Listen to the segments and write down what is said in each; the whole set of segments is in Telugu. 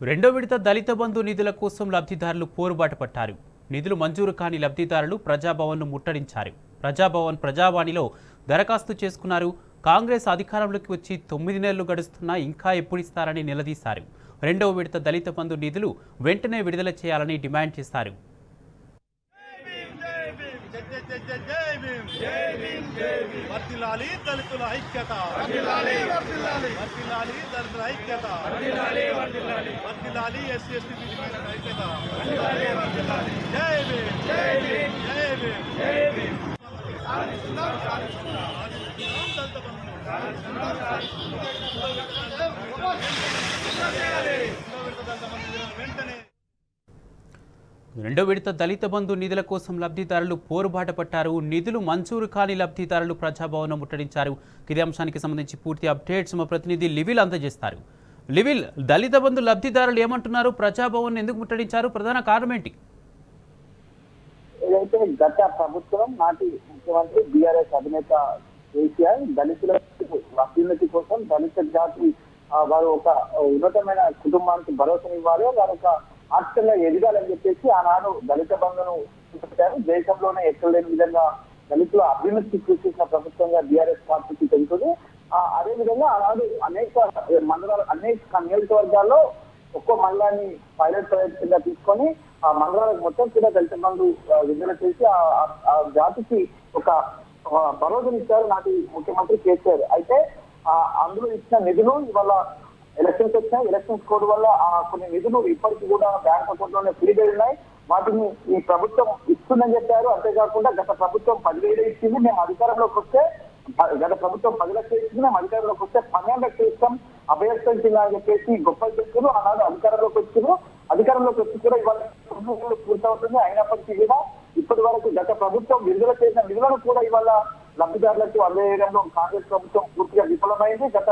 రెండో విడత దళిత బంధు నిధుల కోసం లబ్ధిదారులు పోరుబాట పట్టారు. నిధులు మంజూరు కాని లబ్ధిదారులు ప్రజాభవన్ను ముట్టడించారు. ప్రజాభవన్ ప్రజావాణిలో దరఖాస్తు చేసుకున్నారు. కాంగ్రెస్ అధికారంలోకి వచ్చి 9 నెలలు గడుస్తున్నా ఇంకా ఎప్పుడిస్తారని నిలదీశారు. రెండో విడత దళిత బంధు నిధులు వెంటనే విడుదల చేయాలని డిమాండ్ చేశారు. వర్ధిల్లాలి దళితుల ఐక్యత, వర్ధిల్లాలి దళితుల ఐక్యత, వర్ధిల్లాలి ఎస్సీ ఎస్టీ బీసీ ఐక్యత. జై భీమ్, జై భీమ్, జై భీమ్, జై భీమ్. వెంటనే రెండో విడత దళిత బంధు నిధుల కోసం లబ్ధిదారులు పోరుబాట పట్టారు. నిధులు మంజూరు కాని లబ్ధిదారులు ప్రజాభవన్ ముట్టడించారు. ఇదే అంశానికి సంబంధించి పూర్తి అప్డేట్స్ మా ప్రతినిధి లివిల్ అందజేస్తారు. లివిల్, దళిత బంధు లబ్ధిదారులు ఏమంటున్నారు? ప్రజాభవన్ ఎందుకు ముట్టడించారు? ప్రధాన కారణం ఏంటి? ఏదైతే గత ప్రభుత్వం నాటి ముఖ్యమంత్రి బీఆర్ఎస్ అధినేత కేసీఆర్ దళితుల అభ్యున్నతి కోసం దళిత జాతి వారు ఒక ఉన్నతమైన కుటుంబానికి భరోసానివ్వాలి, వారు ఒక ఆర్థికంగా ఎదగాలని చెప్పేసి ఆనాడు దళిత బంధును పెట్టారు. దేశంలోనే ఎక్కడ లేని విధంగా దళితుల అభ్యున్నతి కృషి చేసిన ప్రభుత్వంగా బీఆర్ఎస్ పార్టీకి తెలుస్తుంది. అదే విధంగా ఆనాడు అనేక మండలాలు, అనేక నియోజకవర్గాల్లో ఒక్కో మండలాన్ని పైలట్ ప్రాజెక్ట్ కింద తీసుకొని ఆ మండలాలకు మొత్తం కూడా దళిత బంధు విడుదల చేసి ఆ జాతికి ఒక భరోసానిచ్చారు నాటి ముఖ్యమంత్రి కేసీఆర్. అయితే అందులో ఇచ్చిన నిధులు ఇవాళ ఎలక్షన్స్ వచ్చాయి. ఎలక్షన్స్ కోడ్ వల్ల కొన్ని నిధులు ఇప్పటికీ కూడా బ్యాంక్ అకౌంట్ లోనే ఫ్రీగా ఉన్నాయి. వాటిని ఈ ప్రభుత్వం ఇస్తుందని చెప్పారు. అంతేకాకుండా గత ప్రభుత్వం 10,000 ఇచ్చింది, మేము అధికారంలోకి వస్తే గత ప్రభుత్వం 10 లక్షలు ఇచ్చింది, మేము అధికారంలోకి వస్తే 12 లక్షలు ఇస్తాం, అభయస్థం జిల్లా అని చెప్పేసి గొప్పలు చెప్తారు. ఆనాడు అధికారంలోకి వచ్చారు. అధికారంలోకి వచ్చి కూడా ఇవాళ పూర్తవుతుంది. అయినప్పటికీ కూడా ఇప్పటి వరకు గత ప్రభుత్వం విడుదల చేసిన నిధులను కూడా ఇవాళ లబ్ధిదారులకు అందజేయడంలో కాంగ్రెస్ ప్రభుత్వం పూర్తిగా విఫలమైంది. గత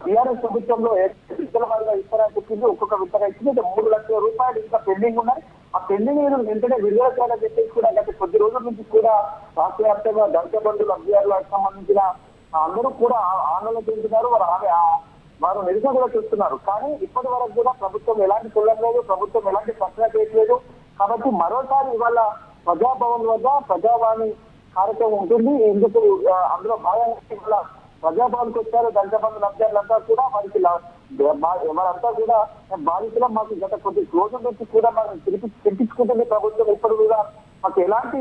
టీఆర్ఎస్ ప్రభుత్వంలో విత్తల వారిగా ఇస్తారని చెప్పింది, ఒక్కొక్క విత్తగా ఇచ్చింది. 3 లక్షల రూపాయలు ఇంకా పెండింగ్ ఉన్నాయి. ఆ పెండింగ్ వెంటనే విడుదల చేయాలని చెప్పేసి కూడా గత కొద్ది రోజుల నుంచి కూడా రాష్ట్ర వ్యాప్తంగా దళిత బంధు లబ్ధిదారులకు సంబంధించిన అందరూ కూడా ఆందోళన చెందుతున్నారు. వారు నిరసన కూడా చూస్తున్నారు. కానీ ఇప్పటి వరకు కూడా ప్రభుత్వం ఎలాంటి చూడలేదు, ప్రభుత్వం ఎలాంటి ప్రశ్న చేయట్లేదు. కాబట్టి మరోసారి ఇవాళ ప్రజాభవన్ వద్ద ప్రజావాణి కార్యక్రమం ఉంటుంది. ఇందుకు అందులో భాగంగా ఇవాళ ప్రజాభవన్కి వచ్చారు దళిత బంధు లబ్ధిదారులంతా కూడా. వారికి వారంతా కూడా బాధితులు, మాకు గత కొద్ది రోజుల నుంచి కూడా మనం తినిపించుకుంటుంది ప్రభుత్వం. ఇప్పుడు కూడా మాకు ఎలాంటి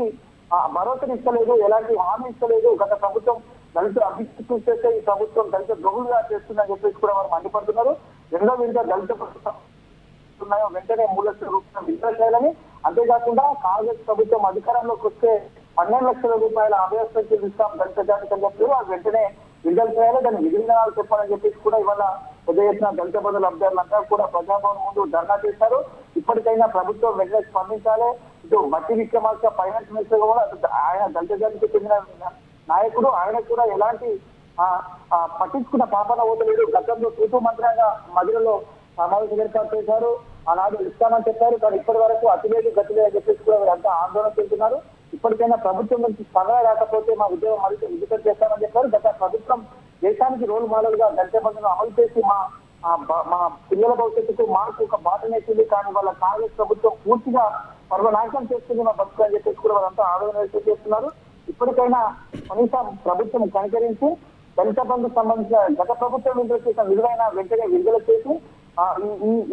భరోసాని ఇస్తలేదు, ఎలాంటి హామీ ఇస్తలేదు. గత ప్రభుత్వం దళిత అభివృద్ధి చూసేస్తే ఈ ప్రభుత్వం దళిత ద్రోహులుగా చేస్తుందని చెప్పేసి కూడా వారు మండిపడుతున్నారు. రెండో విడత దళిత ఉన్నాయో వెంటనే 3 లక్షల రూపాయలు విడుదల చేయాలని, అంతేకాకుండా కాంగ్రెస్ ప్రభుత్వం అధికారంలోకి వస్తే 12 లక్షల రూపాయల అభయస్థం ఇస్తాం దళిత జాతికి అని చెప్పి అది వెంటనే విడుదల చేయాలి, దాన్ని విధివిధానాలు చెప్పాలని చెప్పేసి కూడా ఇవాళ పెద్ద ఎత్తున దళిత బంధు లబ్ధిదారులంతా కూడా ప్రజాభవన్ ముందు ధర్నా చేశారు. ఇప్పటికైనా ప్రభుత్వం వెంటనే స్పందించాలి. ఇటు బట్టి విక్రమార్క ఫైనాన్స్ మినిస్టర్ కూడా ఆయన దళిత జాతికి చెందిన నాయకుడు, ఆయన కూడా ఎలాంటి పట్టించుకున్న పాపన ఓతలేడు. గతంలో తూతూ మంత్రంగా మధ్యలో సమావేశం ఏర్పాటు చేశారు. ఆనాడు ఇస్తామని చెప్పారు, కానీ ఇప్పటి వరకు అతిలేదు గతిలేదు అని చెప్పేసి కూడా వీరంతా ఆందోళన చెందుతున్నారు. ఇప్పటికైనా ప్రభుత్వం నుంచి స్పందన రాకపోతే మా ఉద్యోగం మరింత విజితం చేస్తామని చెప్పారు. గత ప్రభుత్వం దేశానికి రోల్ మోడల్ గా దళిత బంధును అమలు చేసి మా పిల్లల భవిష్యత్తుకు మాకు ఒక బాటనేసింది. కానీ వాళ్ళ కాంగ్రెస్ ప్రభుత్వం పూర్తిగా సర్వనాశనం చేస్తుంది మా బతుకు అని చెప్పేసి కూడా వాళ్ళంతా ఆందోళన వ్యక్తం చేస్తున్నారు. ఇప్పటికైనా కనీసం ప్రభుత్వం కనికరించి దళిత బంధుకు సంబంధించిన గత ప్రభుత్వం విడుదల చేసిన నిధులైనా వెంటనే విడుదల చేసి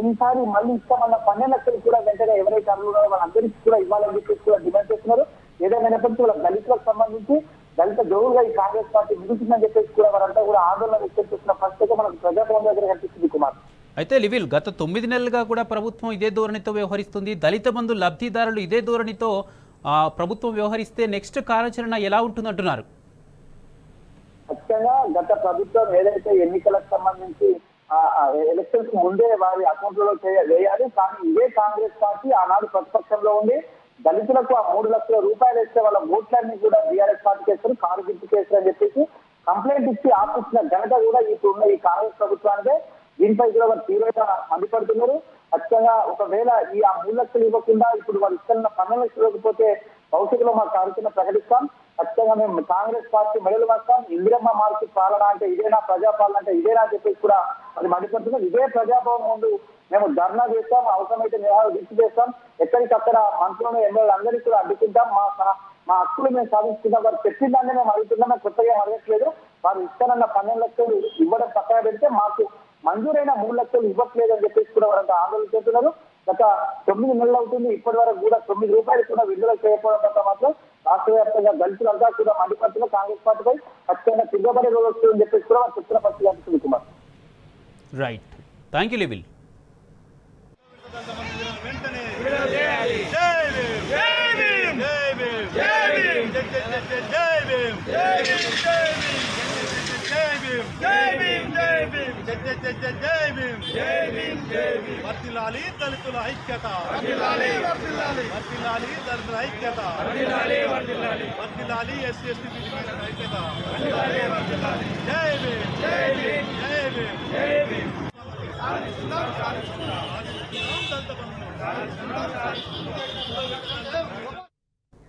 ఈసారి మళ్ళీ ఇస్తామన్న 12 లక్షలు కూడా వెంటనే ఎవరైతే అర్హులున్నారో వాళ్ళందరికీ కూడా ఇవ్వాలని చెప్పేసి కూడా డిమాండ్ చేస్తున్నారు. ఏదైనప్పటికీ వాళ్ళ దళితులకు సంబంధించి దళిత ద్రోహులుగా ఈ కాంగ్రెస్ పార్టీ విడుతుందని చెప్పేసి కూడా వారంతా కూడా ఆందోళన వ్యక్తం చేస్తున్న పరిస్థితి మనకు ప్రజాభవన్ దగ్గర కనిపిస్తుంది. కుమార్, అయితే లివిల్, గత 9 నెలలుగా కూడా ప్రభుత్వం ఇదే ధోరణితో వ్యవహరిస్తుంది. దళిత బంధు లబ్ధిదారులు ఇదే ధోరణితో ప్రభుత్వం వ్యవహరిస్తే నెక్స్ట్ కార్యాచరణ ఎలా ఉంటుందంటున్నారు? ఖచ్చితంగా గత ప్రభుత్వం ఏదైతే ఎన్నికలకు సంబంధించి ఎలక్షన్స్ ముందే వారి అకౌంట్లలో వేయాలి. కానీ ఇదే కాంగ్రెస్ పార్టీ ఆనాడు ప్రతిపక్షంలో ఉండి దళితులకు ఆ 3 లక్షల రూపాయలు ఇస్తే వాళ్ళ ఓట్లన్నీ కూడా బీఆర్ఎస్ పార్టీకి వేస్తారు, కారు గుర్తుకు వేస్తారు అని చెప్పేసి కంప్లైంట్ ఇచ్చి ఆపించిన ఘనత కూడా ఇప్పుడున్న ఈ కాంగ్రెస్ ప్రభుత్వానికే. దీనిపై కూడా వారు తీవ్రంగా మండిపడుతున్నారు. ఖచ్చితంగా ఒకవేళ ఆ 3 లక్షలు ఇవ్వకుండా ఇప్పుడు వాళ్ళు ఇస్తున్న 12 లక్షలు ఇవ్వకపోతే భవిష్యత్తులో మా కార్యక్రమం ప్రకటిస్తాం. ఖచ్చితంగా మేము కాంగ్రెస్ పార్టీ మెడలు వేస్తాం. ఇందిరమ్మ మార్పు పాలన అంటే ఇదేనా, ప్రజాపాలన అంటే ఇదేనా చెప్పేసి కూడా అది మండిపడుతున్నారు. ఇదే ప్రజాభవన్ ముందు మేము ధర్నా చేస్తాం, అవసరమైతే నిరాహార దీక్ష చేస్తాం, ఎక్కడికక్కడ మంత్రులను ఎమ్మెల్యేలు అందరికీ కూడా అడ్డుకుంటాం, మా హక్కులు మేము సాధించుకుంటాం. వారు పెట్టిందాన్ని మేము అడుగుతున్నాం, మేము కొత్తగా అడగట్లేదు. వారు ఇస్తానన్న 12 లక్షలు ఇవ్వడం పక్కన పెడితే మాకు మంజూరైన 3 లక్షలు ఇవ్వట్లేదు అని చెప్పేసి కూడా వారంతా ఆందోళన చేస్తున్నారు. గత 9 నెలలు అవుతుంది, ఇప్పటి వరకు కూడా 9 రూపాయలు కూడా విడుదల చేయకపోవడం పట్ల మాత్రం రాష్ట్ర వ్యాప్తంగా దళితులంతా కూడా మండిపడుతున్న కాంగ్రెస్ పార్టీపై ఖచ్చితంగా తిరగబడే రోజు వస్తుందని చెప్పేసి కూడా వారు చెప్తున్న పరిస్థితి అనిపిస్తుంది కుమార్. రైట్, థ్యాంక్ యూ లివిల్. వర్ధిల్లాలి దళితుల ఐక్యత, వర్ధిల్లాలి దళితుల ఐక్యత, వర్ధిల్లాలి ఎస్సీ ఎస్టీ ఐక్యత. జై భీమ్, జై భీమ్, జై భీమ్, జై భీమ్. దళిత బంధు